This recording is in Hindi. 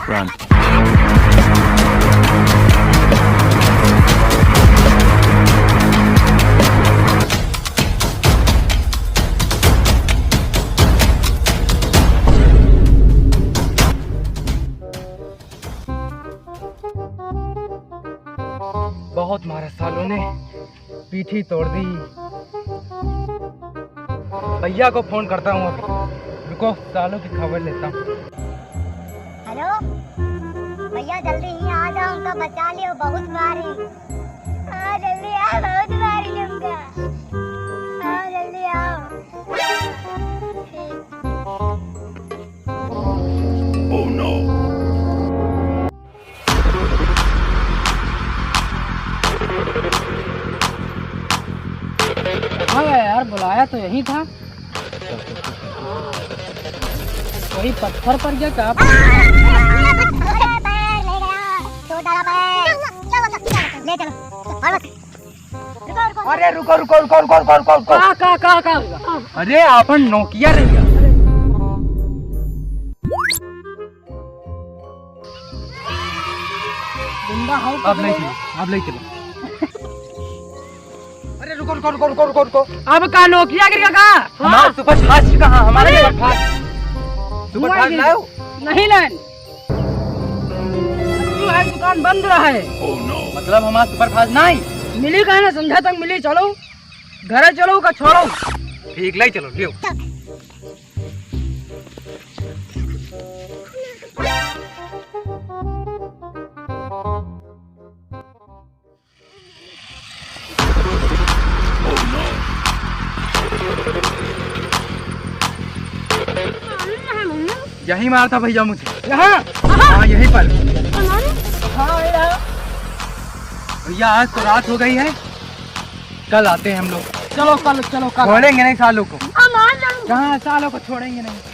Run. बहुत मारा सालों ने, पीठी तोड़ दी। भैया को फोन करता हूँ अभी, रुको सालों की खबर लेता हूँ। हेलो भैया, जल्दी ही आ जाओ, उनका बचा लियो, बहुत मारी। हाँ जल्दी आओ, बहुत मारी उनका। हाँ जल्दी आओ। Oh no. हाँ यार, बुलाया तो यही था। वही पत्थर पर क्या कहा? ले चलो। अरे रुको रुको रुको रुको रुको रुको रुको। कहाँ? अरे अपन नोकिया रही है। गुंडा हो अब नहीं चलो, अब नहीं चलो। अरे रुको रुको रुको रुको रुको रुको। अब का नोकिया गिर कहा? हमारा सुपर फास्ट कहाँ? हमारे सुपर फास्ट लाओ। नहीं लाइन, दुकान बंद रहा है। Oh no. मतलब हमारा सुपर फास्ट नहीं मिली कहा ना, समझा तक मिली। चलो घर चलो का छोड़ो। ठीक लाई चलो लियो। यही मारा था भैया मुझे। यहाँ हाँ यहीं पर। हाँ भैया आज तो रात हो गई है, कल आते हैं हम लोग। चलो कल, चलो कल छोड़ेंगे नहीं सालों को। मान जाओ। कहाँ सालों को छोड़ेंगे नहीं।